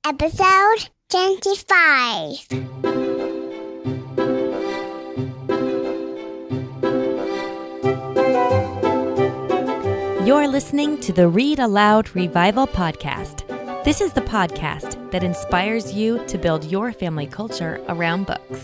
Episode 25. You're listening to the Read-Aloud Revival podcast. This is the podcast that inspires you to build your family culture around books.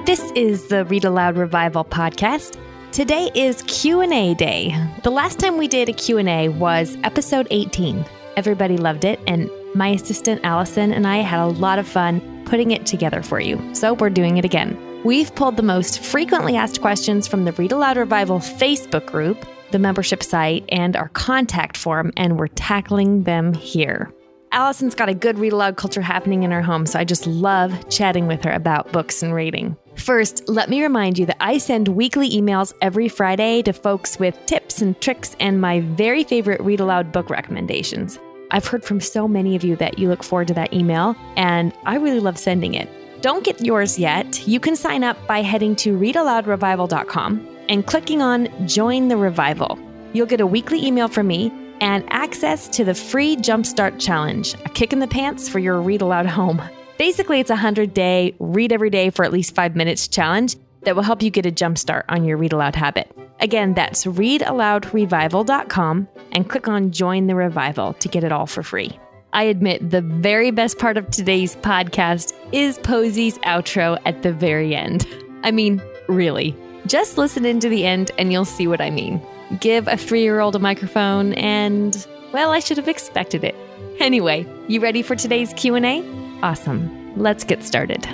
This is the Read-Aloud Revival podcast. Today is Q&A day. The last time we did a Q&A was episode 18. Everybody loved it, and my assistant Allison and I had a lot of fun putting it together for you. So we're doing it again. We've pulled the most frequently asked questions from the Read-Aloud Revival Facebook group, the membership site, and our contact form, and we're tackling them here. Allison's got a good read-aloud culture happening in her home, so I just love chatting with her about books and reading. First, let me remind you that I send weekly emails every Friday to folks with tips and tricks and my very favorite read-aloud book recommendations. I've heard from so many of you that you look forward to that email, and I really love sending it. Don't get yours yet. You can sign up by heading to readaloudrevival.com and clicking on Join the Revival. You'll get a weekly email from me and access to the free Jumpstart Challenge, a kick in the pants for your read-aloud home. Basically, it's a 100-day, read every day for at least 5 minutes challenge that will help you get a jumpstart on your read-aloud habit. Again, that's readaloudrevival.com and click on Join the Revival to get it all for free. I admit the very best part of today's podcast is Posey's outro at the very end. I mean, really. Just listen into the end and you'll see what I mean. Give a 3-year-old a microphone and, well, I should have expected it. Anyway, you ready for today's Q&A? Awesome. Let's get started.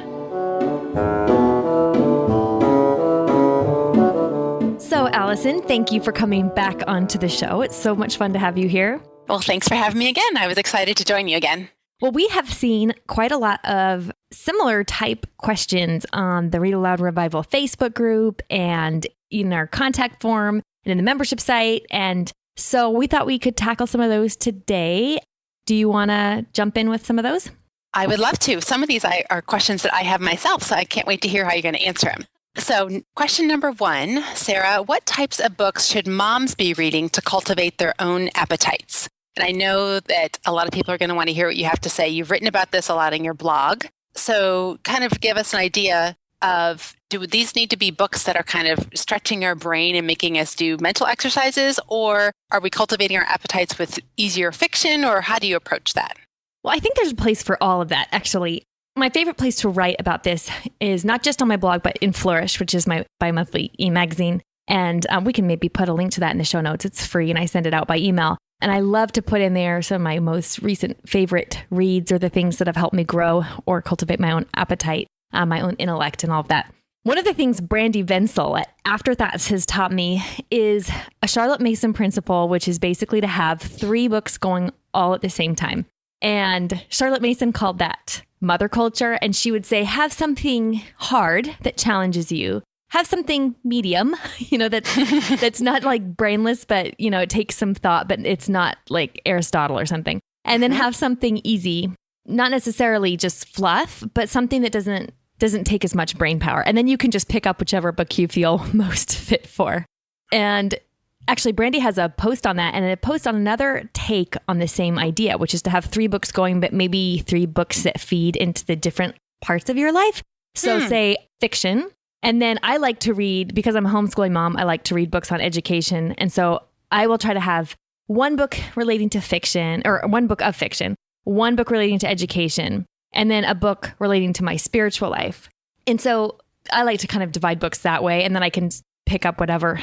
So, Allison, thank you for coming back onto the show. It's so much fun to have you here. Well, thanks for having me again. I was excited to join you again. Well, we have seen quite a lot of similar type questions on the Read-Aloud Revival Facebook group and in our contact form and in the membership site. And so we thought we could tackle some of those today. Do you want to jump in with some of those? I would love to. Some of these are questions that I have myself, so I can't wait to hear how you're going to answer them. So question number 1, Sarah, what types of books should moms be reading to cultivate their own appetites? And I know that a lot of people are going to want to hear what you have to say. You've written about this a lot in your blog. So kind of give us an idea of, do these need to be books that are kind of stretching our brain and making us do mental exercises, or are we cultivating our appetites with easier fiction, or how do you approach that? Well, I think there's a place for all of that, actually. My favorite place to write about this is not just on my blog, but in Flourish, which is my bi-monthly e-magazine. And we can maybe put a link to that in the show notes. It's free, and I send it out by email. And I love to put in there some of my most recent favorite reads or the things that have helped me grow or cultivate my own appetite, my own intellect and all of that. One of the things Brandy Venzel at Afterthoughts has taught me is a Charlotte Mason principle, which is basically to have 3 books going all at the same time. And Charlotte Mason called that mother culture. And she would say, have something hard that challenges you. Have something medium, that's not like brainless, but, it takes some thought, but it's not like Aristotle or something. And then have something easy, not necessarily just fluff, but something that doesn't take as much brain power. And then you can just pick up whichever book you feel most fit for. And actually, Brandy has a post on that and a post on another take on the same idea, which is to have 3 books going, but maybe 3 books that feed into the different parts of your life. So say fiction. And then I like to read, because I'm a homeschooling mom, I like to read books on education. And so I will try to have 1 book relating to fiction, or 1 book of fiction, 1 book relating to education, and then a book relating to my spiritual life. And so I like to kind of divide books that way. And then I can pick up whatever,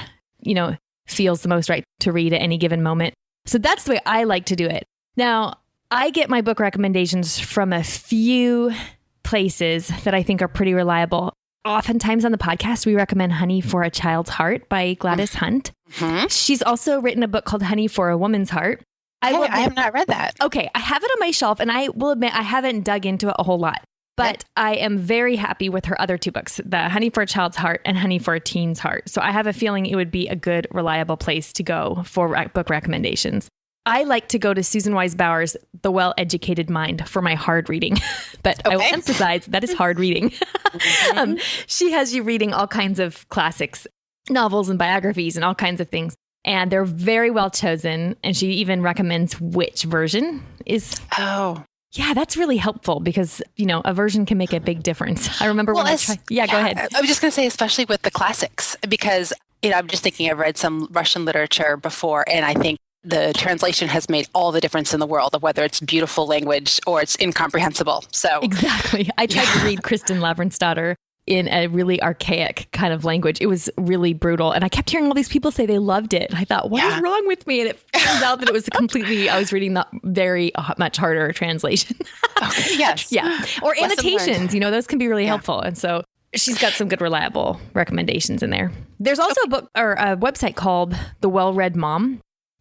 feels the most right to read at any given moment. So that's the way I like to do it. Now, I get my book recommendations from a few places that I think are pretty reliable. Oftentimes on the podcast, we recommend Honey for a Child's Heart by Gladys Hunt. Mm-hmm. She's also written a book called Honey for a Woman's Heart. I have not read that. Okay, I have it on my shelf, and I will admit I haven't dug into it a whole lot. But I am very happy with her other 2 books, the Honey for a Child's Heart and Honey for a Teen's Heart. So I have a feeling it would be a good, reliable place to go for book recommendations. I like to go to Susan Wise Bauer's The Well-Educated Mind for my hard reading, but I will emphasize that is hard reading. She has you reading all kinds of classics, novels and biographies and all kinds of things. and they're very well chosen. And she even recommends which version is. Oh, yeah, that's really helpful because, a version can make a big difference. I remember when I tried. Yeah, go ahead. I was just going to say, especially with the classics, because, I'm just thinking I've read some Russian literature before, and I think the translation has made all the difference in the world of whether it's beautiful language or it's incomprehensible. So exactly. I tried to read Kristen Lavransdatter in a really archaic kind of language. It was really brutal. And I kept hearing all these people say they loved it. And I thought, what is wrong with me? And it turns out that it was I was reading the very much harder translation. Okay, yes. Yeah. Or annotations, those can be really helpful. And so she's got some good, reliable recommendations in there. There's also a book or a website called The Well-Read Mom.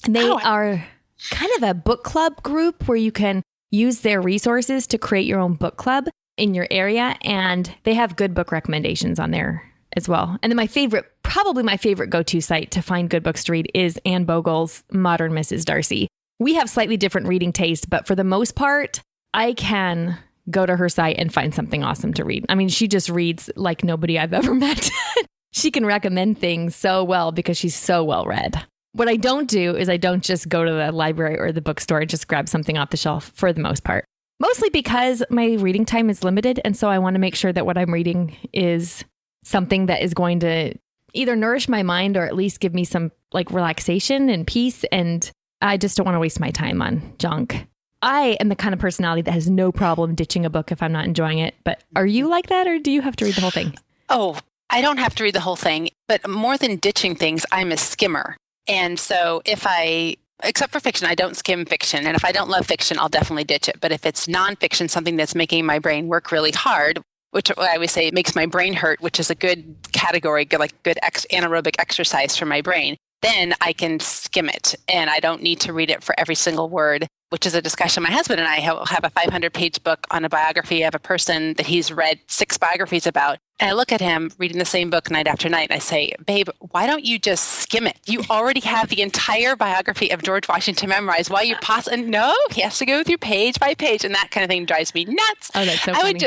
They are kind of a book club group where you can use their resources to create your own book club in your area. And they have good book recommendations on there as well. And then probably my favorite go-to site to find good books to read is Anne Bogel's Modern Mrs. Darcy. We have slightly different reading taste, but for the most part, I can go to her site and find something awesome to read. I mean, she just reads like nobody I've ever met. She can recommend things so well because she's so well read. What I don't do is I don't just go to the library or the bookstore and just grab something off the shelf for the most part. Mostly because my reading time is limited. And so I want to make sure that what I'm reading is something that is going to either nourish my mind or at least give me some relaxation and peace. And I just don't want to waste my time on junk. I am the kind of personality that has no problem ditching a book if I'm not enjoying it. But are you like that, or do you have to read the whole thing? Oh, I don't have to read the whole thing. But more than ditching things, I'm a skimmer. And so except for fiction, I don't skim fiction. And if I don't love fiction, I'll definitely ditch it. But if it's nonfiction, something that's making my brain work really hard, which I always say makes my brain hurt, which is a good category, good anaerobic exercise for my brain, then I can skim it. And I don't need to read it for every single word, which is a discussion my husband and I have a 500-page book on a biography of a person that he's read 6 biographies about. And I look at him reading the same book night after night, and I say, babe, why don't you just skim it? You already have the entire biography of George Washington memorized. Why you and no, he has to go through page by page, and that kind of thing drives me nuts. Oh, that's so funny.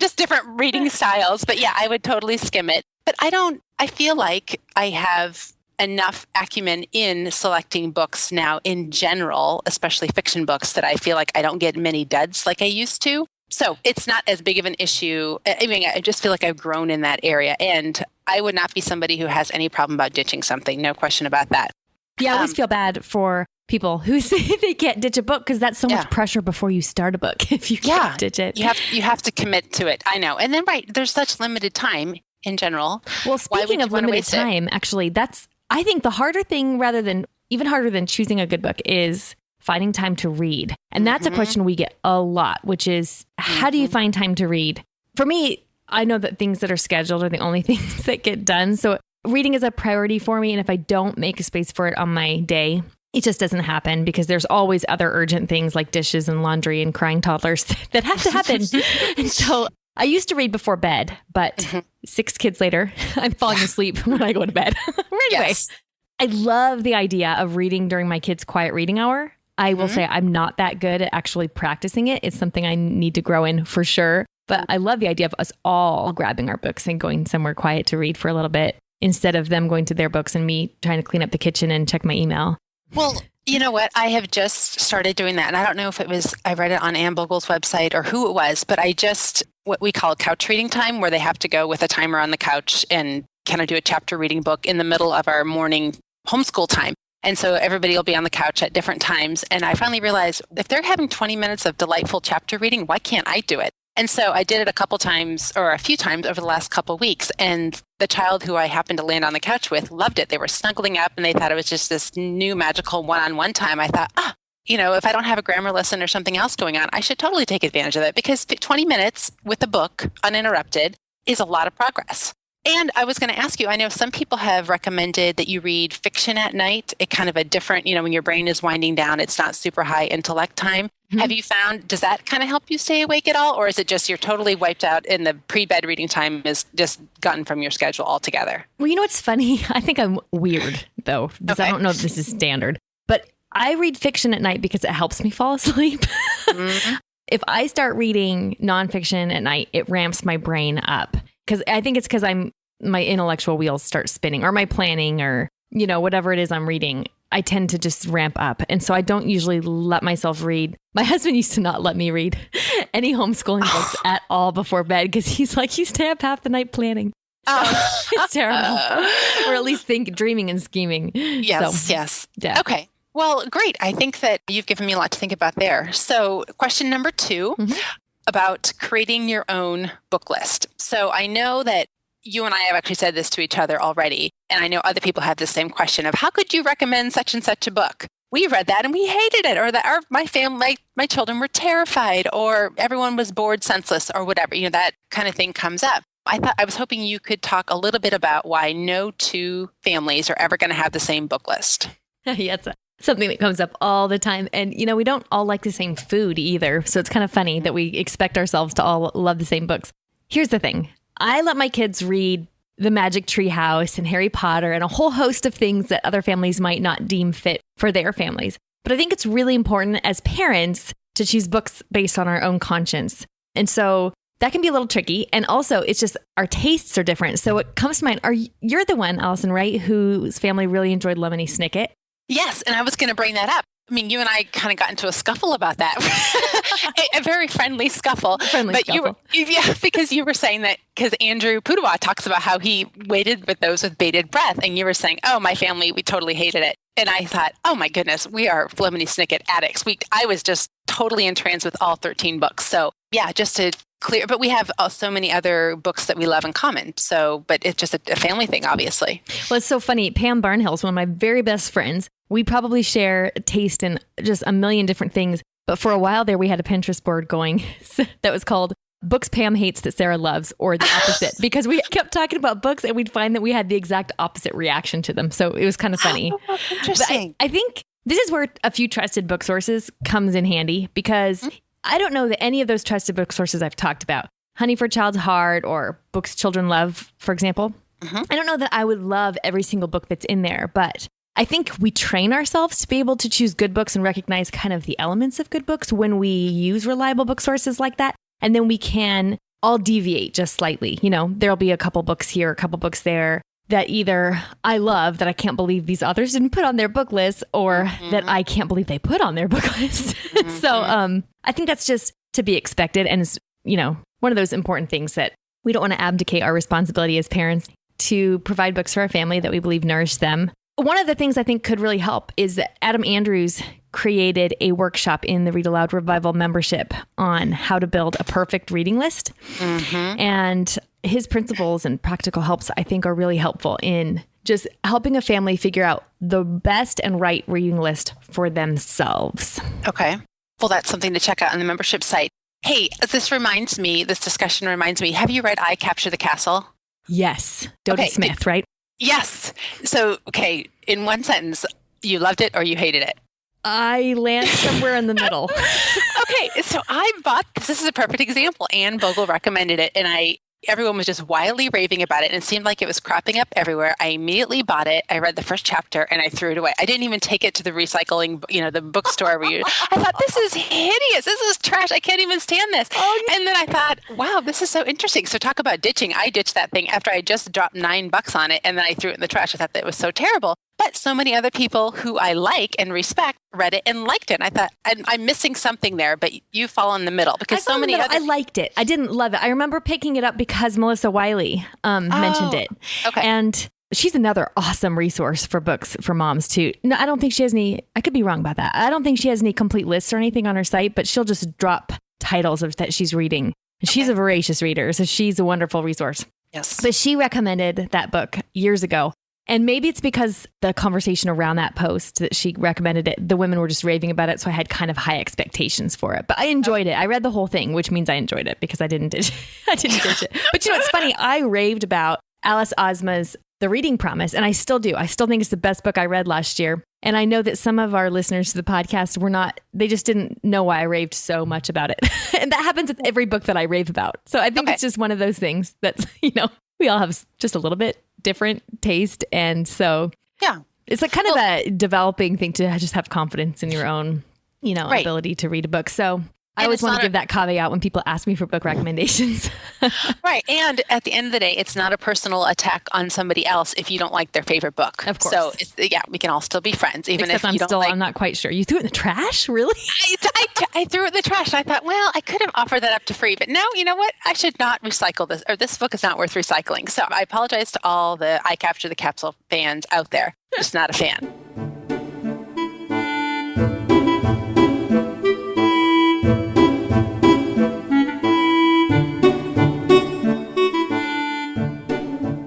Just different reading styles. But yeah, I would totally skim it. But I feel like I have enough acumen in selecting books now in general, especially fiction books, that I feel like I don't get many duds like I used to. So it's not as big of an issue. I mean, I just feel like I've grown in that area, and I would not be somebody who has any problem about ditching something. No question about that. Yeah, I always feel bad for people who say they can't ditch a book because that's so much pressure before you start a book if you can't ditch it. You have to commit to it. I know. And then, there's such limited time in general. Well, speaking of limited time, actually, I think the harder thing, even harder than choosing a good book, is finding time to read. And that's a question we get a lot, which is, how do you find time to read? For me, I know that things that are scheduled are the only things that get done. So reading is a priority for me. And if I don't make a space for it on my day, it just doesn't happen because there's always other urgent things like dishes and laundry and crying toddlers that have to happen. And so I used to read before bed, but 6 kids later, I'm falling asleep when I go to bed. Anyway, I love the idea of reading during my kids' quiet reading hour. I will say I'm not that good at actually practicing it. It's something I need to grow in for sure. But I love the idea of us all grabbing our books and going somewhere quiet to read for a little bit instead of them going to their books and me trying to clean up the kitchen and check my email. Well, you know what? I have just started doing that. And I don't know if I read it on Anne Bogel's website or who it was, but what we call couch reading time, where they have to go with a timer on the couch and kind of do a chapter reading book in the middle of our morning homeschool time. And so everybody will be on the couch at different times. And I finally realized if they're having 20 minutes of delightful chapter reading, why can't I do it? And so I did it a few times over the last couple of weeks. And the child who I happened to land on the couch with loved it. They were snuggling up and they thought it was just this new magical one-on-one time. I thought, if I don't have a grammar lesson or something else going on, I should totally take advantage of it because 20 minutes with a book uninterrupted is a lot of progress. And I was going to ask you, I know some people have recommended that you read fiction at night, a kind of a different, when your brain is winding down, it's not super high intellect time. Mm-hmm. Have you found, does that kind of help you stay awake at all? Or is it just you're totally wiped out and the pre-bed reading time is just gotten from your schedule altogether? Well, what's funny? I think I'm weird, though, because I don't know if this is standard. But I read fiction at night because it helps me fall asleep. Mm-hmm. If I start reading nonfiction at night, it ramps my brain up. Because I think it's because my intellectual wheels start spinning, or my planning, or whatever it is I'm reading, I tend to just ramp up. And so I don't usually let myself read. My husband used to not let me read any homeschooling books at all before bed because he's like, you stay up half the night planning. So it's terrible. Or at least dreaming and scheming. Yes, so, yes. Yeah. Okay. Well, great. I think that you've given me a lot to think about there. So question number 2, about creating your own book list. So I know that you and I have actually said this to each other already. And I know other people have the same question of how could you recommend such and such a book? We read that and we hated it, or that my family, my children were terrified, or everyone was bored senseless, or whatever, that kind of thing comes up. I was hoping you could talk a little bit about why no two families are ever going to have the same book list. Yeah, it's something that comes up all the time. And, we don't all like the same food either. So it's kind of funny that we expect ourselves to all love the same books. Here's the thing. I let my kids read The Magic Tree House and Harry Potter and a whole host of things that other families might not deem fit for their families. But I think it's really important as parents to choose books based on our own conscience. And so that can be a little tricky. And also, it's just our tastes are different. So what comes to mind, you're the one, Allison, right, whose family really enjoyed Lemony Snicket? Yes, and I was going to bring that up. I mean, you and I kind of got into a scuffle about that. a very friendly scuffle. Because you were saying that, because Andrew Pudawa talks about how he waited with those with bated breath. And you were saying, oh, my family, we totally hated it. And I thought, oh my goodness, we are Lemony Snicket addicts. I was just totally entranced with all 13 books. So yeah, just to clear, but we have so many other books that we love in common. So, but it's just a family thing, obviously. Well, it's so funny. Pam Barnhill is one of my very best friends. We probably share taste in just a million different things. But for a while there, we had a Pinterest board going that was called Books Pam Hates That Sarah Loves, or the opposite, because we kept talking about books and we'd find that we had the exact opposite reaction to them. So it was kind of funny. Oh, interesting. But I think this is where a few trusted book sources comes in handy, because I don't know that any of those trusted book sources I've talked about, Honey for a Child's Heart or Books Children Love, for example, I don't know that I would love every single book that's in there, but I think we train ourselves to be able to choose good books and recognize kind of the elements of good books when we use reliable book sources like that. And then we can all deviate just slightly. There'll be a couple books here, a couple books there that either I love that I can't believe these authors didn't put on their book list, or that I can't believe they put on their book list. So I think that's just to be expected. And it's, one of those important things that we don't want to abdicate our responsibility as parents to provide books for our family that we believe nourish them. One of the things I think could really help is that Adam Andrews created a workshop in the Read-Aloud Revival membership on how to build a perfect reading list. And his principles and practical helps, I think, are really helpful in just helping a family figure out the best and right reading list for themselves. Okay. Well, that's something to check out on the membership site. Hey, this discussion reminds me, have you read I Capture the Castle? Yes. Dodie Smith, right? Yes. So, okay, in one sentence, you loved it or you hated it? I land somewhere in the middle. Okay, so I bought this is a perfect example. Anne Bogle recommended it, and everyone was just wildly raving about it, and it seemed like it was cropping up everywhere. I immediately bought it. I read the first chapter, and I threw it away. I didn't even take it to the recycling, the bookstore I thought, this is hideous. This is trash. I can't even stand this. And then I thought, wow, this is so interesting. So talk about ditching. I ditched that thing after I just dropped $9 on it, and then I threw it in the trash. I thought that it was so terrible. But so many other people who I like and respect read it and liked it. And I thought, I'm missing something there, but you fall in the middle because so many I liked it. I didn't love it. I remember picking it up because Melissa Wiley mentioned it. Okay. And she's another awesome resource for books for moms too. No, I don't think she has any, I could be wrong about that. I don't think she has any complete lists or anything on her site, but she'll just drop titles that she's reading. She's a voracious reader, so she's a wonderful resource. Yes. But she recommended that book years ago. And maybe it's because the conversation around that post that she recommended it, the women were just raving about it. So I had kind of high expectations for it. But I enjoyed it. I read the whole thing, which means I enjoyed it because I didn't ditch it. But it's funny. I raved about Alice Ozma's The Reading Promise, and I still do. I still think it's the best book I read last year. And I know that some of our listeners to the podcast they just didn't know why I raved so much about it. And that happens with every book that I rave about. So I think it's just one of those things that's, we all have just a little bit different taste. And so it's like kind of a developing thing to just have confidence in your own, ability to read a book. So I always want to give that caveat when people ask me for book recommendations. Right. And at the end of the day, it's not a personal attack on somebody else if you don't like their favorite book. Of course. So we can all still be friends, even Except if you don't like. I'm not quite sure. You threw it in the trash? Really? I threw it in the trash. I thought, well, I could have offered that up to free, but no, you know what? I should not recycle this, or this book is not worth recycling. So I apologize to all the I Capture the Capsule fans out there. Just not a fan.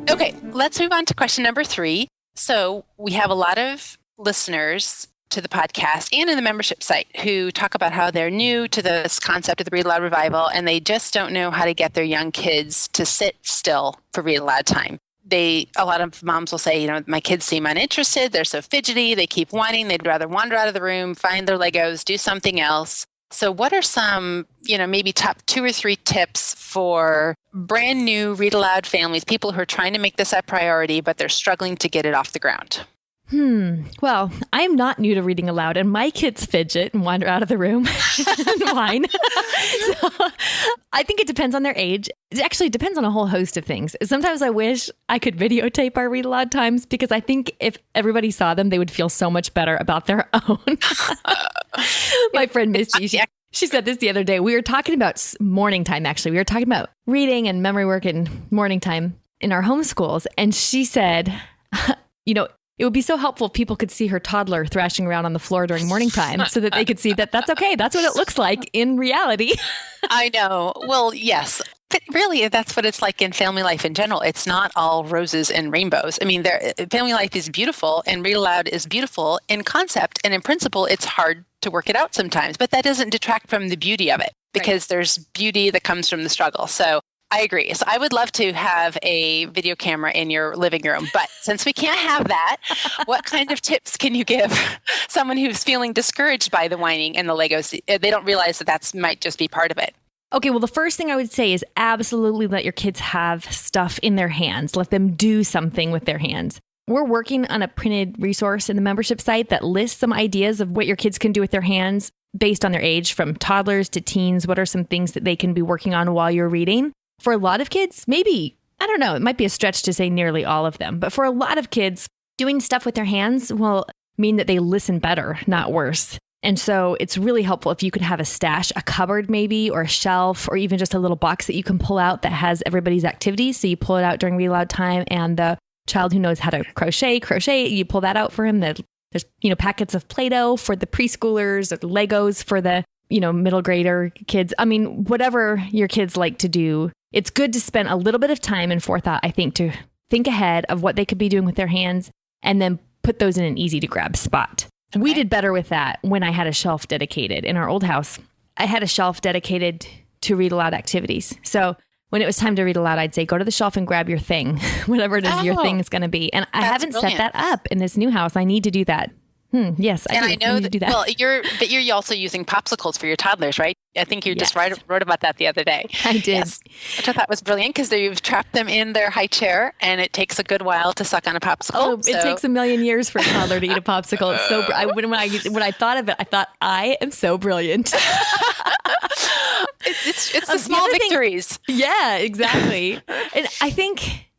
Okay, let's move on to question number 3. So we have a lot of listeners to the podcast and in the membership site who talk about how they're new to this concept of the Read-Aloud Revival and they just don't know how to get their young kids to sit still for read-aloud time. A lot of moms will say, my kids seem uninterested, they're so fidgety, they keep whining, they'd rather wander out of the room, find their Legos, do something else. So what are some, maybe top 2 or 3 tips for brand new read aloud families, people who are trying to make this a priority, but they're struggling to get it off the ground? Well, I'm not new to reading aloud, and my kids fidget and wander out of the room and whine. So I think it depends on their age. It actually depends on a whole host of things. Sometimes I wish I could videotape our read aloud times because I think if everybody saw them, they would feel so much better about their own. My friend Misty, she said this the other day. We were talking about morning time, actually. We were talking about reading and memory work and morning time in our homeschools. And she said, it would be so helpful if people could see her toddler thrashing around on the floor during morning time so that they could see that that's okay. That's what it looks like in reality. I know. Well, yes. But really, that's what it's like in family life in general. It's not all roses and rainbows. I mean, family life is beautiful and read aloud is beautiful in concept. And in principle, it's hard to work it out sometimes. But that doesn't detract from the beauty of it because there's beauty that comes from the struggle. So I agree. So I would love to have a video camera in your living room, but since we can't have that, what kind of tips can you give someone who's feeling discouraged by the whining and the Legos? They don't realize that might just be part of it. Okay, well, the first thing I would say is absolutely let your kids have stuff in their hands. Let them do something with their hands. We're working on a printed resource in the membership site that lists some ideas of what your kids can do with their hands based on their age, from toddlers to teens. What are some things that they can be working on while you're reading? For a lot of kids, maybe, I don't know, it might be a stretch to say nearly all of them, but for a lot of kids, doing stuff with their hands will mean that they listen better, not worse. And so it's really helpful if you could have a stash, a cupboard maybe, or a shelf, or even just a little box that you can pull out that has everybody's activities. So you pull it out during read aloud time, and the child who knows how to crochet, you pull that out for him. There's, packets of Play-Doh for the preschoolers, or Legos for the, middle grader kids. I mean, whatever your kids like to do. It's good to spend a little bit of time and forethought, I think, to think ahead of what they could be doing with their hands and then put those in an easy to grab spot. Okay. We did better with that when I had a shelf dedicated in our old house. I had a shelf dedicated to read aloud activities. So when it was time to read aloud, I'd say, go to the shelf and grab your thing, whatever it is your thing is going to be. And I haven't set that up in this new house. I need to do that. Yes, I know that. Well, you're also using popsicles for your toddlers, right? I think you just wrote about that the other day. I did. Yes, which I thought was brilliant because you've trapped them in their high chair, and it takes a good while to suck on a popsicle. Oh, it takes a million years for a toddler to eat a popsicle. It's so. When I thought of it, I thought I am so brilliant. It's the small victories. Yeah, exactly. And I think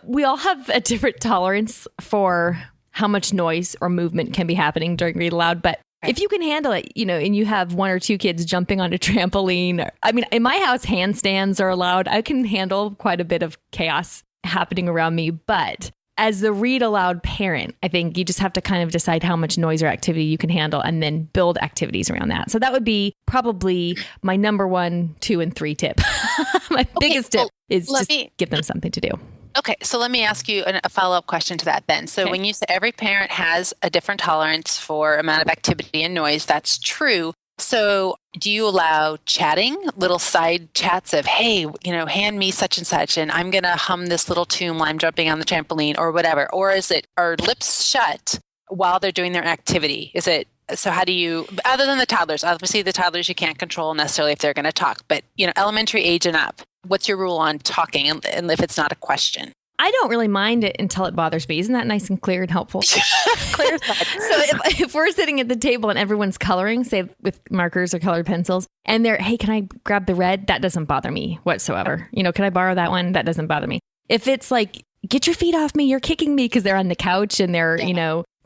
we all have a different tolerance for how much noise or movement can be happening during read aloud. But if you can handle it, and you have 1 or 2 kids jumping on a trampoline, in my house, handstands are allowed. I can handle quite a bit of chaos happening around me. But as the read aloud parent, I think you just have to kind of decide how much noise or activity you can handle and then build activities around that. So that would be probably my number 1, 2, and 3 tip. My biggest tip is just give them something to do. Okay, so let me ask you a follow-up question to that then. So when you say every parent has a different tolerance for amount of activity and noise, that's true. So do you allow chatting, little side chats of, hey, hand me such and such, and I'm going to hum this little tune while I'm jumping on the trampoline or whatever? Or are lips shut while they're doing their activity? So how do you, other than the toddlers, obviously the toddlers you can't control necessarily if they're going to talk, but elementary age and up, what's your rule on talking and if it's not a question? I don't really mind it until it bothers me. Isn't that nice and clear and helpful? Clear as mud. So if we're sitting at the table and everyone's coloring, say with markers or colored pencils, and they're, hey, can I grab the red? That doesn't bother me whatsoever. Can I borrow that one? That doesn't bother me. If it's like, get your feet off me, you're kicking me because they're on the couch and they're,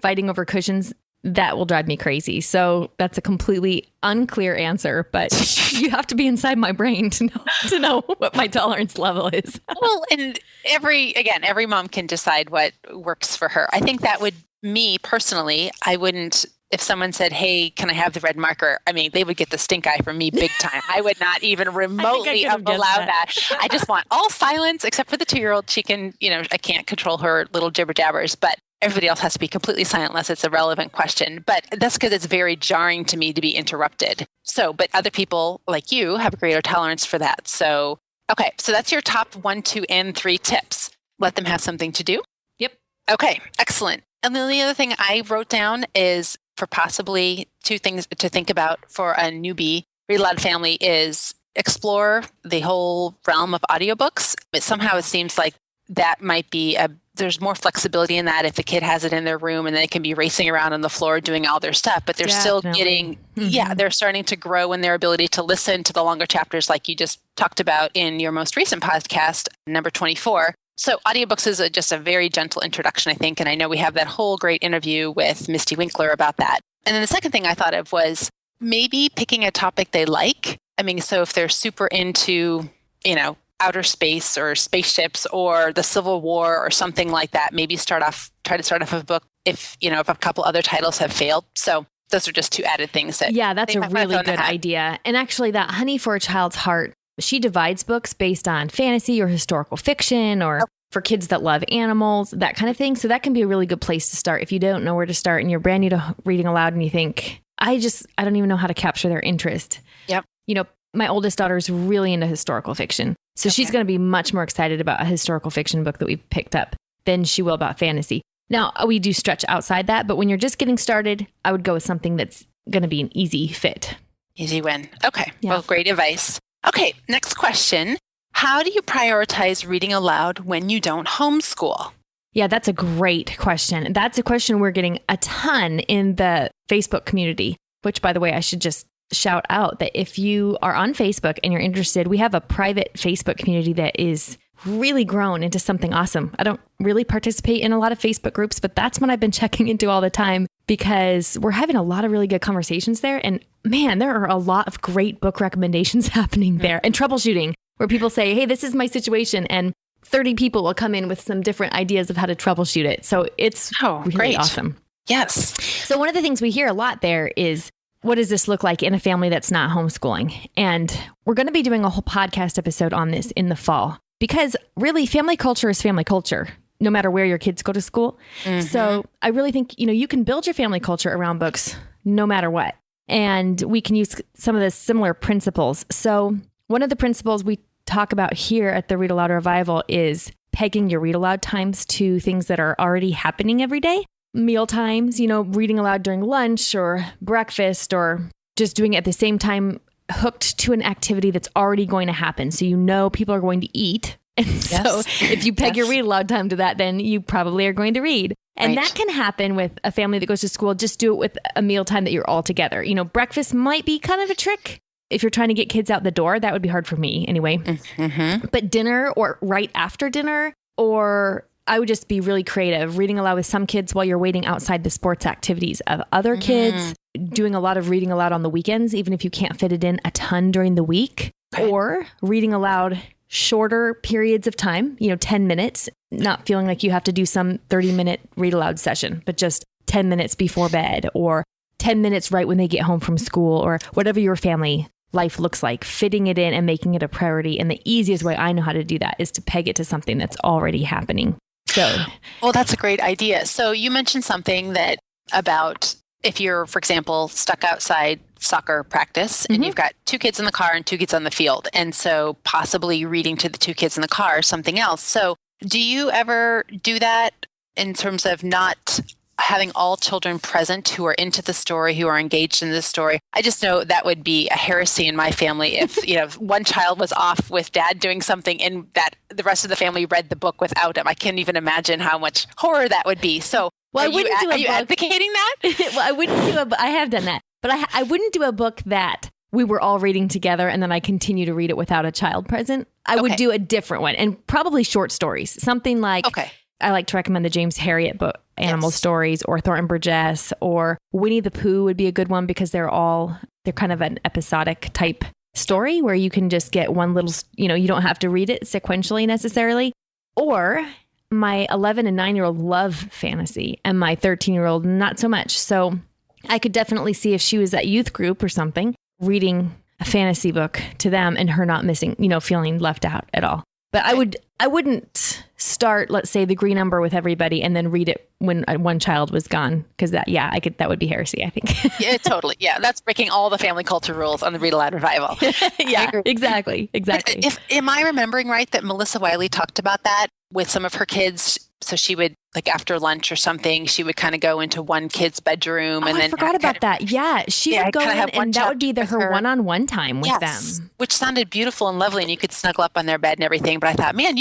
fighting over cushions, that will drive me crazy. So that's a completely unclear answer, but you have to be inside my brain to know what my tolerance level is. Well, and every mom can decide what works for her. I think that would, me personally, I wouldn't, if someone said, hey, can I have the red marker? I mean, they would get the stink eye from me big time. I would not even remotely allow that. I just want all silence except for the 2-year-old. She can, I can't control her little jibber jabbers, but everybody else has to be completely silent unless it's a relevant question. But that's because it's very jarring to me to be interrupted. So, but other people like you have a greater tolerance for that. So, okay. So that's your top 1, 2, and 3 tips. Let them have something to do. Yep. Okay. Excellent. And the only other thing I wrote down is for possibly 2 things to think about for a newbie Read-Aloud family is explore the whole realm of audiobooks. But somehow it seems like that might be there's more flexibility in that if the kid has it in their room and they can be racing around on the floor doing all their stuff, but they're still getting, they're starting to grow in their ability to listen to the longer chapters like you just talked about in your most recent podcast, number 24. So audiobooks is just a very gentle introduction, I think. And I know we have that whole great interview with Misty Winkler about that. And then the second thing I thought of was maybe picking a topic they like. I mean, so if they're super into, outer space or spaceships or the Civil War or something like that, maybe try to start off a book if a couple other titles have failed. So those are just 2 added things that. Yeah, that's a really good idea. And actually that Honey for a Child's Heart, she divides books based on fantasy or historical fiction or for kids that love animals, that kind of thing. So that can be a really good place to start if you don't know where to start and you're brand new to reading aloud and you think, I don't even know how to capture their interest. Yep. My oldest daughter is really into historical fiction. So she's going to be much more excited about a historical fiction book that we've picked up than she will about fantasy. Now, we do stretch outside that, but when you're just getting started, I would go with something that's going to be an easy fit. Easy win. Okay. Yeah. Well, great advice. Okay. Next question. How do you prioritize reading aloud when you don't homeschool? Yeah, that's a great question. That's a question we're getting a ton in the Facebook community, which, by the way, I should just shout out that if you are on Facebook and you're interested, we have a private Facebook community that is really grown into something awesome. I don't really participate in a lot of Facebook groups, but that's what I've been checking into all the time because we're having a lot of really good conversations there. And man, there are a lot of great book recommendations happening there and troubleshooting where people say, hey, this is my situation. And 30 people will come in with some different ideas of how to troubleshoot it. So it's really great. Awesome. Yes. So one of the things we hear a lot there is, what does this look like in a family that's not homeschooling? And we're going to be doing a whole podcast episode on this in the fall because really family culture is family culture, no matter where your kids go to school. Mm-hmm. So I really think, you can build your family culture around books no matter what. And we can use some of the similar principles. So one of the principles we talk about here at the Read-Aloud Revival is pegging your read aloud times to things that are already happening every day. Meal times, reading aloud during lunch or breakfast or just doing it at the same time, hooked to an activity that's already going to happen. So people are going to eat. And so if you peg your read aloud time to that, then you probably are going to read. And that can happen with a family that goes to school. Just do it with a meal time that you're all together. Breakfast might be kind of a trick. If you're trying to get kids out the door, that would be hard for me anyway. Mm-hmm. But dinner or right after dinner, or I would just be really creative, reading aloud with some kids while you're waiting outside the sports activities of other kids, doing a lot of reading aloud on the weekends, even if you can't fit it in a ton during the week, or reading aloud shorter periods of time, 10 minutes, not feeling like you have to do some 30-minute read aloud session, but just 10 minutes before bed or 10 minutes right when they get home from school or whatever your family life looks like, fitting it in and making it a priority. And the easiest way I know how to do that is to peg it to something that's already happening. Well, that's a great idea. So you mentioned something that about if you're, for example, stuck outside soccer practice and you've got 2 kids in the car and 2 kids on the field. And so possibly reading to the 2 kids in the car is something else. So do you ever do that in terms of not having all children present who are into the story, who are engaged in the story. I just know that would be a heresy in my family if, if one child was off with dad doing something and that the rest of the family read the book without him. I can't even imagine how much horror that would be. So well, are you advocating that? Well, I wouldn't do I have done that, but I wouldn't do a book that we were all reading together and then I continue to read it without a child present. I would do a different one, and probably short stories. Something like, I like to recommend the James Herriot book, Animal Stories, or Thornton Burgess, or Winnie the Pooh would be a good one because they're kind of an episodic type story where you can just get one little, you don't have to read it sequentially necessarily. Or my 11 and 9-year-old love fantasy and my 13-year-old not so much. So I could definitely see if she was at youth group or something, reading a fantasy book to them and her not missing, feeling left out at all. But I wouldn't start, let's say, The Green Umber with everybody and then read it when one child was gone, because that would be heresy, I think. Yeah, totally. Yeah, that's breaking all the family culture rules on the Read-Aloud Revival. Yeah, exactly. Am I remembering right that Melissa Wiley talked about that with some of her kids? So she would, like after lunch or something, she would kind of go into one kid's bedroom and then... I forgot about that. Yeah, she would go in and that would be her one-on-one time with them. Which sounded beautiful and lovely, and you could snuggle up on their bed and everything. But I thought, man,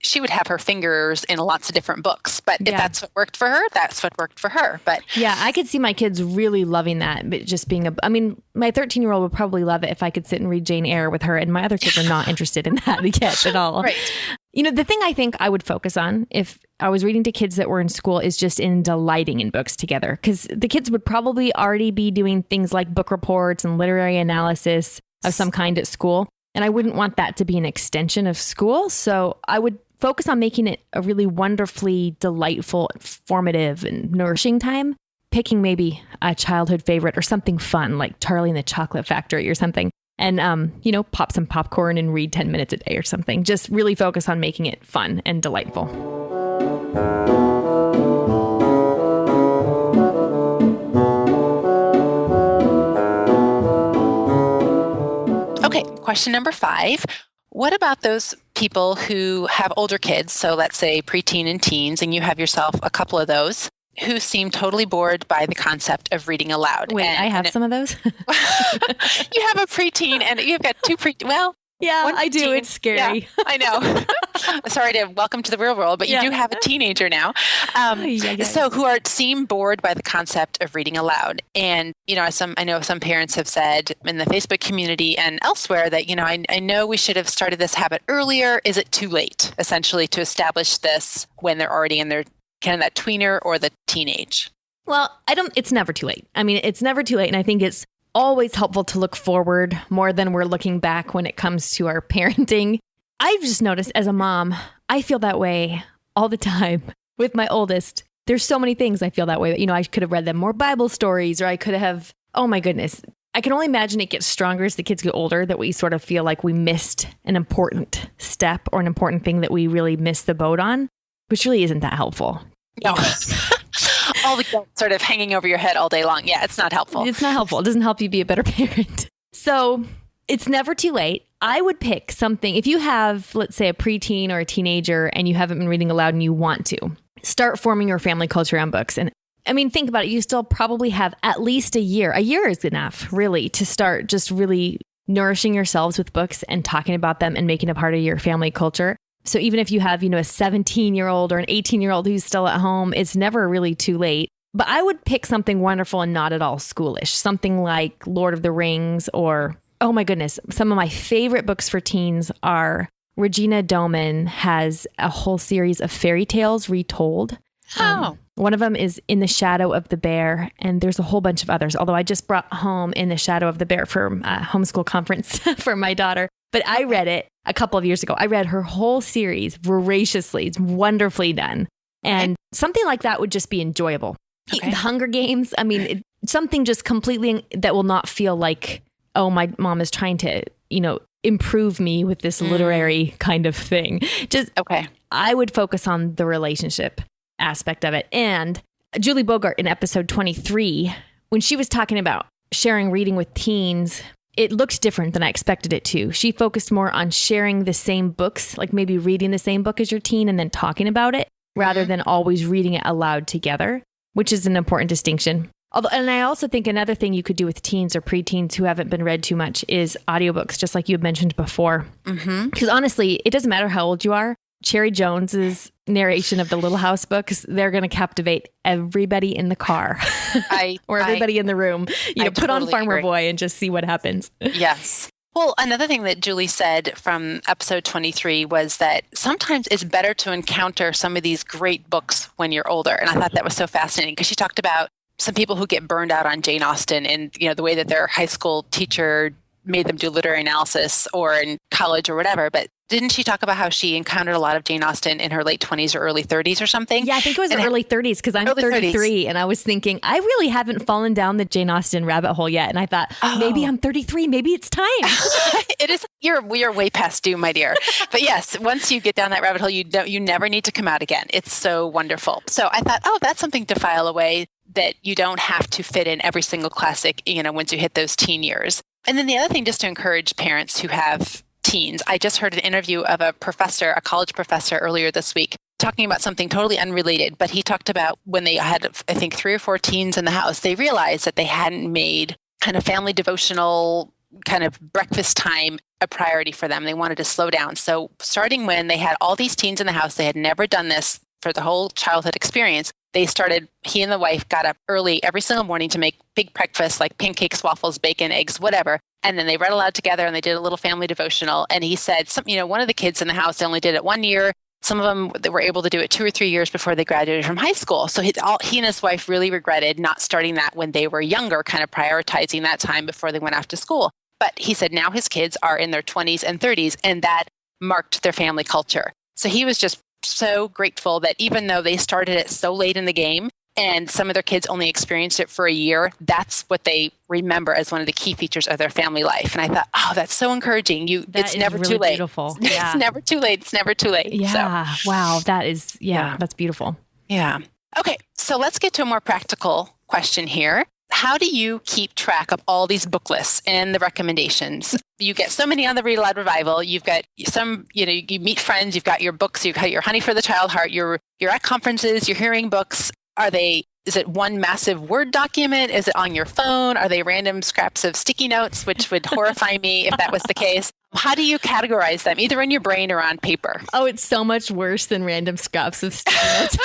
she would have her fingers in lots of different books. But if that's what worked for her, that's what worked for her. But yeah, I could see my kids really loving that. But just being my 13-year-old would probably love it if I could sit and read Jane Eyre with her. And my other kids are not interested in that yet at all. Right. The thing I think I would focus on if I was reading to kids that were in school is just in delighting in books together, because the kids would probably already be doing things like book reports and literary analysis of some kind at school. And I wouldn't want that to be an extension of school. So I would focus on making it a really wonderfully delightful, formative, and nourishing time. Picking maybe a childhood favorite or something fun like Charlie and the Chocolate Factory or something. And, pop some popcorn and read 10 minutes a day or something. Just really focus on making it fun and delightful. Okay, question number 5. What about those people who have older kids, so let's say preteen and teens, and you have yourself a couple of those, who seem totally bored by the concept of reading aloud? Wait, I have some of those? You have a preteen and you've got two preteen. Well, yeah, I do. Teen. It's scary. Yeah, I know. Sorry to welcome to the real world, but you do have a teenager now. So who seem bored by the concept of reading aloud. And, I know some parents have said in the Facebook community and elsewhere that, I know we should have started this habit earlier. Is it too late, essentially, to establish this when they're already in their kind of that tweener or the teenage? Well, it's never too late. It's never too late. And I think it's always helpful to look forward more than we're looking back when it comes to our parenting. I've just noticed as a mom, I feel that way all the time with my oldest. There's so many things I feel that way. I could have read them more Bible stories, or I could have, oh my goodness. I can only imagine it gets stronger as the kids get older, that we sort of feel like we missed an important step or an important thing that we really missed the boat on, which really isn't that helpful. No. All the guilt sort of hanging over your head all day long. Yeah, it's not helpful. It's not helpful. It doesn't help you be a better parent. So it's never too late. I would pick something. If you have, let's say, a preteen or a teenager and you haven't been reading aloud and you want to, start forming your family culture around books. And think about it. You still probably have at least a year. A year is enough, really, to start just really nourishing yourselves with books and talking about them and making a part of your family culture. So even if you have, a 17-year-old or an 18-year-old who's still at home, it's never really too late. But I would pick something wonderful and not at all schoolish, something like Lord of the Rings, or, oh my goodness, some of my favorite books for teens are Regina Doman has a whole series of fairy tales retold. One of them is In the Shadow of the Bear, and there's a whole bunch of others, although I just brought home In the Shadow of the Bear for a homeschool conference for my daughter. But I read it a couple of years ago. I read her whole series voraciously. It's wonderfully done. And something like that would just be enjoyable. The Hunger Games, something just completely that will not feel like, oh, my mom is trying to, improve me with this literary kind of thing. I would focus on the relationship aspect of it. And Julie Bogart in episode 23, when she was talking about sharing reading with teens, it looked different than I expected it to. She focused more on sharing the same books, like maybe reading the same book as your teen and then talking about it, rather than always reading it aloud together. which is an important distinction. Although, and I also think another thing you could do with teens or preteens who haven't been read too much is audiobooks, just like you had mentioned before. Because honestly, it doesn't matter how old you are. Cherry Jones's narration of the Little House books, they're going to captivate everybody in the car or everybody in the room. Put on Farmer Boy and just see what happens. Yes. Well, another thing that Julie said from episode 23 was that sometimes it's better to encounter some of these great books when you're older. And I thought that was so fascinating because she talked about some people who get burned out on Jane Austen and, the way that their high school teacher made them do literary analysis or in college or whatever. But didn't she talk about how she encountered a lot of Jane Austen in her late 20s or early 30s or something? Yeah, I think it was early 30s because I'm 33 and I was thinking, I really haven't fallen down the Jane Austen rabbit hole yet. And I thought, maybe I'm 33, maybe it's time. It is. We are way past due, my dear. But yes, once you get down that rabbit hole, you never need to come out again. It's so wonderful. So I thought, that's something to file away, that you don't have to fit in every single classic, once you hit those teen years. And then the other thing, just to encourage parents who have teens, I just heard an interview of a college professor earlier this week, talking about something totally unrelated. But he talked about when they had, I think, 3 or 4 teens in the house, they realized that they hadn't made kind of family devotional kind of breakfast time a priority for them. They wanted to slow down. So starting when they had all these teens in the house, they had never done this for the whole childhood experience. He and the wife got up early every single morning to make big breakfast like pancakes, waffles, bacon, eggs, whatever. And then they read aloud together and they did a little family devotional. And he said, one of the kids in the house, they only did it 1 year. Some of them they were able to do it 2 or 3 years before they graduated from high school. So he and his wife really regretted not starting that when they were younger, kind of prioritizing that time before they went off to school. But he said now his kids are in their 20s and 30s, and that marked their family culture. So he was just so grateful that even though they started it so late in the game and some of their kids only experienced it for a year, that's what they remember as one of the key features of their family life. And I thought, that's so encouraging. It's never really too late. Beautiful. Yeah. It's never too late. It's never too late. Yeah. So. Wow. That is, that's beautiful. Yeah. Okay. So let's get to a more practical question here. How do you keep track of all these book lists and the recommendations? You get so many on the Read-Aloud Revival. You've got some, you meet friends, you've got your books, you've got your Honey for the Child Heart, you're at conferences, you're hearing books. Is it one massive Word document? Is it on your phone? Are they random scraps of sticky notes, which would horrify me if that was the case? How do you categorize them, either in your brain or on paper? Oh, it's so much worse than random scraps of sticky notes.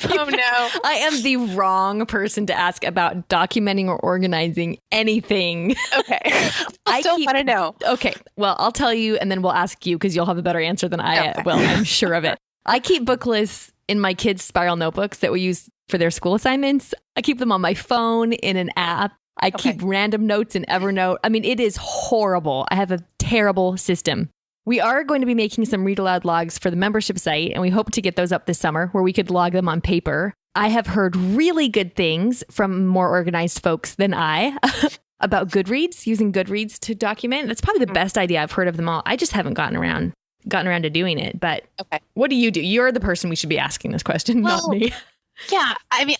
Oh, no. I am the wrong person to ask about documenting or organizing anything. Okay. I still want to know. Okay. Well, I'll tell you and then we'll ask you because you'll have a better answer than I will. I'm sure of it. I keep book lists in my kids' spiral notebooks that we use for their school assignments. I keep them on my phone in an app. I keep random notes in Evernote. I mean, it is horrible. I have a terrible system. We are going to be making some read aloud logs for the membership site, and we hope to get those up this summer where we could log them on paper. I have heard really good things from more organized folks than I about Goodreads, using Goodreads to document. That's probably the best idea I've heard of them all. I just haven't gotten around to doing it. But what do you do? You're the person we should be asking this question, not me. Yeah, I mean,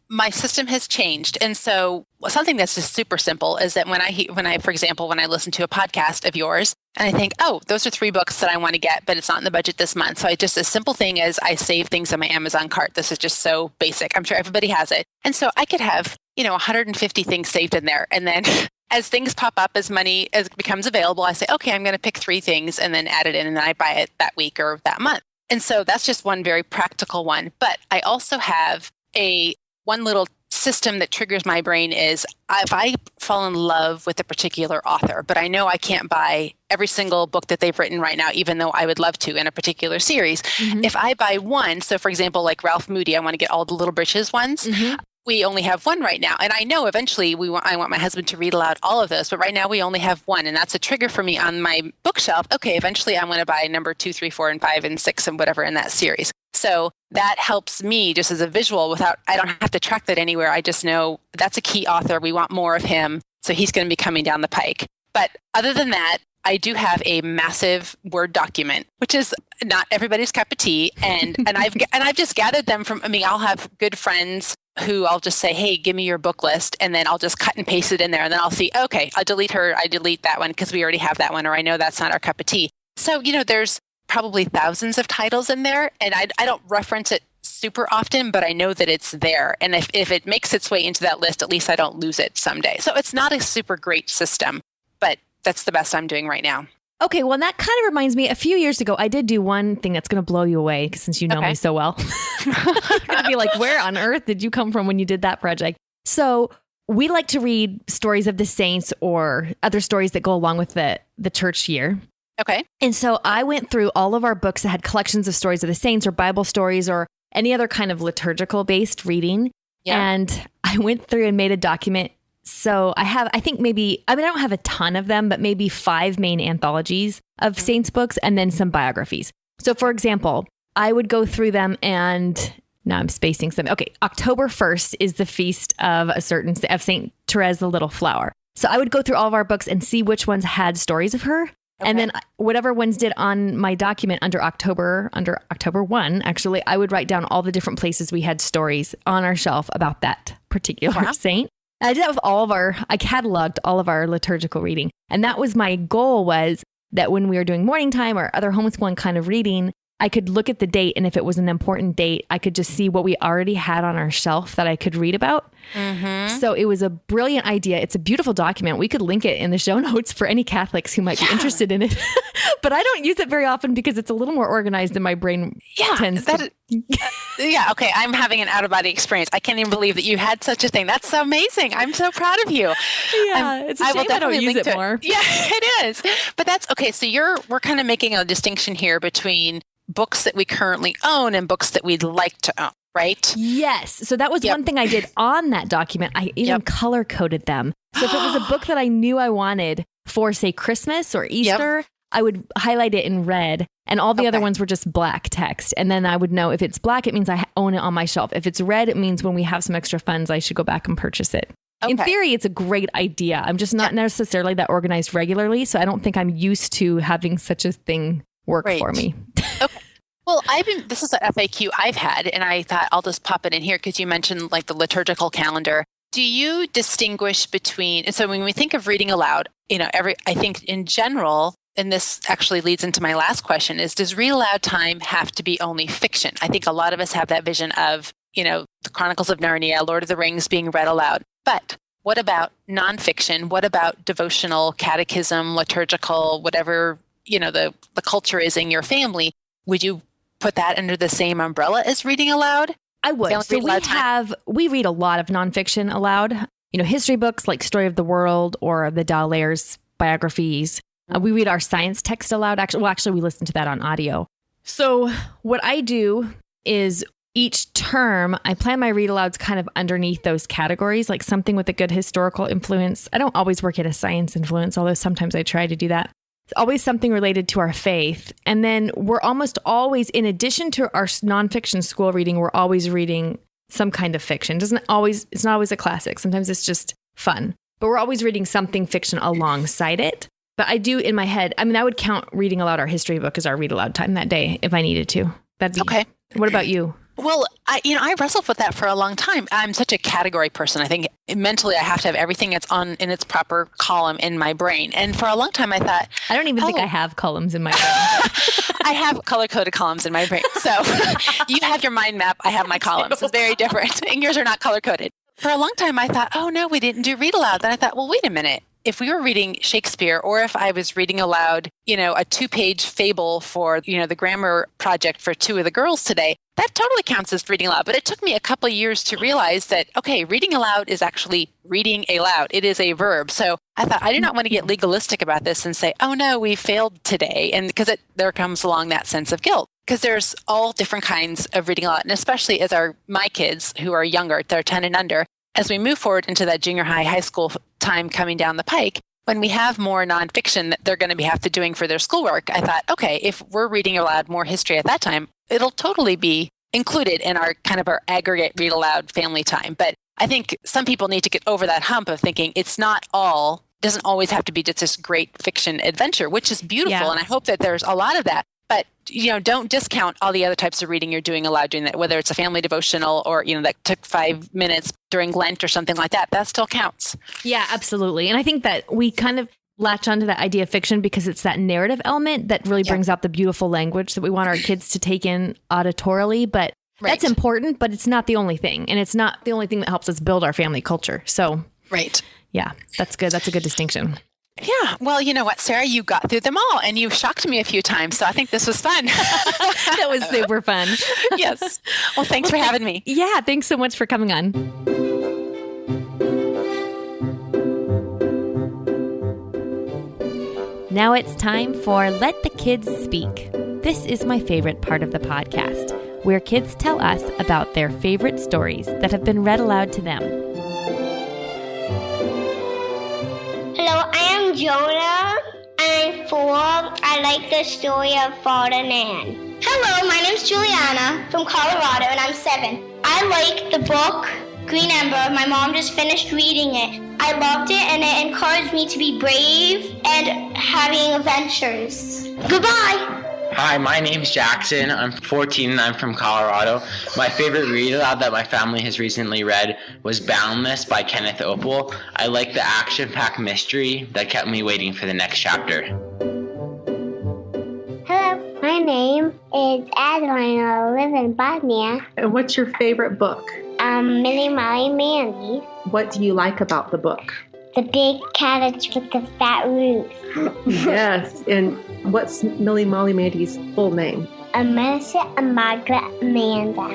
my system has changed. And so something that's just super simple is that when I, for example, when I listen to a podcast of yours and I think, those are 3 books that I want to get, but it's not in the budget this month. So a simple thing is I save things on my Amazon cart. This is just so basic. I'm sure everybody has it. And so I could have, 150 things saved in there. And then as things pop up, as money as becomes available, I say, okay, I'm going to pick 3 things and then add it in and then I buy it that week or that month. And so that's just one very practical one. But I also have one little system that triggers my brain is if I fall in love with a particular author, but I know I can't buy every single book that they've written right now, even though I would love to in a particular series. Mm-hmm. If I buy one, so for example, like Ralph Moody, I want to get all the Little Britches ones. Mm-hmm. We only have one right now. And I know eventually I want my husband to read aloud all of those, but right now we only have one. And that's a trigger for me on my bookshelf. Okay, eventually I want to buy number 2, 3, 4, and 5, and 6, and whatever in that series. So that helps me just as a visual I don't have to track that anywhere. I just know that's a key author. We want more of him. So he's going to be coming down the pike. But other than that, I do have a massive Word document, which is not everybody's cup of tea. And I've just gathered them from, I'll have good friends who I'll just say, hey, give me your book list. And then I'll just cut and paste it in there. And then I'll see, okay, I'll delete her. I delete that one because we already have that one, or I know that's not our cup of tea. So, there's probably thousands of titles in there. And I don't reference it super often, but I know that it's there. And if it makes its way into that list, at least I don't lose it someday. So it's not a super great system, but that's the best I'm doing right now. Okay, well, that kind of reminds me, a few years ago, I did do one thing that's going to blow you away, since you know me so well. You're going to be like, where on earth did you come from when you did that project? So we like to read stories of the saints or other stories that go along with the church year. Okay. And so I went through all of our books that had collections of stories of the saints or Bible stories or any other kind of liturgical based reading. Yeah. And I went through and made a document. So I don't have a ton of them, but maybe 5 main anthologies of saints books and then some biographies. So for example, I would go through them and now I'm spacing some. Okay. October 1st is the feast of of Saint Therese the Little Flower. So I would go through all of our books and see which ones had stories of her. Okay. And then whatever ones did on my document under October 1, actually, I would write down all the different places we had stories on our shelf about that particular saint. I did that with I cataloged all of our liturgical reading. And that was my goal, was that when we were doing morning time or other homeschooling kind of reading, I could look at the date, and if it was an important date, I could just see what we already had on our shelf that I could read about. Mm-hmm. So it was a brilliant idea. It's a beautiful document. We could link it in the show notes for any Catholics who might be interested in it. But I don't use it very often because it's a little more organized than my brain tends to. Okay. I'm having an out-of-body experience. I can't even believe that you had such a thing. That's so amazing. I'm so proud of you. Yeah, it's a shame I don't use it more. Yeah, it is. But that's okay. So we're kind of making a distinction here between books that we currently own and books that we'd like to own, right? Yes. So that was one thing I did on that document. I even color coded them. So if it was a book that I knew I wanted for, say, Christmas or Easter, I would highlight it in red, and all the other ones were just black text. And then I would know if it's black, it means I own it on my shelf. If it's red, it means when we have some extra funds, I should go back and purchase it. Okay. In theory, it's a great idea. I'm just not necessarily that organized regularly, so I don't think I'm used to having such a thing work for me. Okay. Well, this is an FAQ I've had, and I thought I'll just pop it in here because you mentioned like the liturgical calendar. Do you distinguish between, and so when we think of reading aloud, I think in general, and this actually leads into my last question, is does read aloud time have to be only fiction? I think a lot of us have that vision of, the Chronicles of Narnia, Lord of the Rings being read aloud. But what about nonfiction? What about devotional, catechism, liturgical, whatever, the culture is in your family? Would you put that under the same umbrella as reading aloud? I would. So we read a lot of nonfiction aloud. History books like Story of the World or the Dallaire's biographies. We read our science text aloud. Actually, we listen to that on audio. So what I do is each term, I plan my read alouds kind of underneath those categories, like something with a good historical influence. I don't always work at a science influence, although sometimes I try to do that. Always something related to our faith. And then we're almost always, in addition to our nonfiction school reading, we're always reading some kind of fiction. It's not always a classic. Sometimes it's just fun. But we're always reading something fiction alongside it. But I do in my head, I would count reading aloud our history book as our read aloud time that day if I needed to. That'd be okay. What about you? Well, I wrestled with that for a long time. I'm such a category person. I think mentally I have to have everything that's in its proper column in my brain. And for a long time I thought, I don't even think I have columns in my brain. I have color-coded columns in my brain. So you have your mind map. I have my columns. It's very different. And yours are not color-coded. For a long time I thought, oh no, we didn't do read aloud. Then I thought, well, wait a minute. If we were reading Shakespeare, or if I was reading aloud, a 2-page fable for, the grammar project for 2 of the girls today, that totally counts as reading aloud. But it took me a couple of years to realize that, okay, reading aloud is actually reading aloud. It is a verb. So I thought, I do not want to get legalistic about this and say, oh no, we failed today. And because there comes along that sense of guilt. Because there's all different kinds of reading aloud. And especially as my kids who are younger, they're 10 and under, as we move forward into that junior high school time coming down the pike, when we have more nonfiction that they're going to have to doing for their schoolwork, I thought, okay, if we're reading aloud more history at that time, it'll totally be included in our kind of our aggregate read aloud family time. But I think some people need to get over that hump of thinking doesn't always have to be just this great fiction adventure, which is beautiful. Yeah. And I hope that there's a lot of that. But, don't discount all the other types of reading you're doing aloud, doing that, whether it's a family devotional or, that took 5 minutes during Lent or something like that. That still counts. Yeah, absolutely. And I think that we kind of latch onto that idea of fiction because it's that narrative element that really brings out the beautiful language that we want our kids to take in auditorily. But That's important, but it's not the only thing. And it's not the only thing that helps us build our family culture. So, Right. Yeah, that's good. That's a good distinction. Yeah. Well, you know what, Sarah, you got through them all and you shocked me a few times. So I think this was fun. That was super fun. Yes. Well, thanks for having me. Yeah. Thanks so much for coming on. Now it's time for Let the Kids Speak. This is my favorite part of the podcast, where kids tell us about their favorite stories that have been read aloud to them. Hello, I am Jonah. I'm 4. I like the story of Fallen Ann. Hello, my name's Juliana from Colorado, and I'm 7. I like the book Green Ember. My mom just finished reading it. I loved it, and it encouraged me to be brave and having adventures. Goodbye! Hi, my name's Jackson. I'm 14 and I'm from Colorado. My favorite read aloud that my family has recently read was Boundless by Kenneth Opel. I like the action-packed mystery that kept me waiting for the next chapter. Hello, my name is Adeline. I live in Bosnia. And what's your favorite book? Millie, Molly, Mandy. What do you like about the book? The big carrots with the fat roots. Yes, and what's Millie Molly Mandy's full name? Amanda and Margaret Amanda.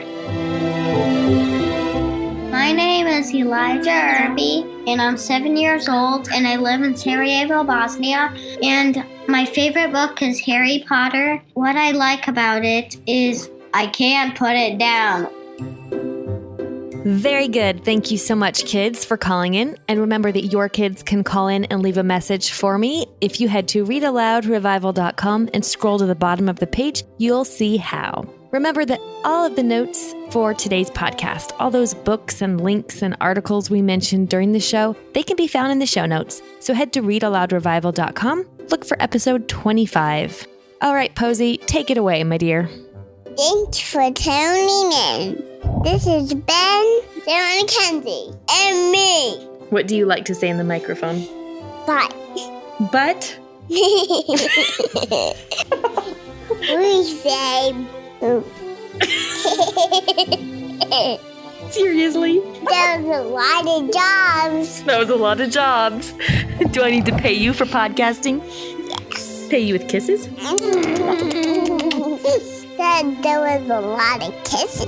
My name is Elijah Irby, and I'm 7 years old, and I live in Sarajevo, Bosnia, and my favorite book is Harry Potter. What I like about it is I can't put it down. Very good. Thank you so much, kids, for calling in. And remember that your kids can call in and leave a message for me. If you head to readaloudrevival.com and scroll to the bottom of the page, you'll see how. Remember that all of the notes for today's podcast, all those books and links and articles we mentioned during the show, they can be found in the show notes. So head to readaloudrevival.com, look for episode 25. All right, Posey, take it away, my dear. Thanks for tuning in. This is Ben, Sarah Mackenzie, and me. What do you like to say in the microphone? But But? we say poop. Seriously? That was a lot of jobs. That was a lot of jobs. Do I need to pay you for podcasting? Yes. Pay you with kisses? There was a lot of kisses.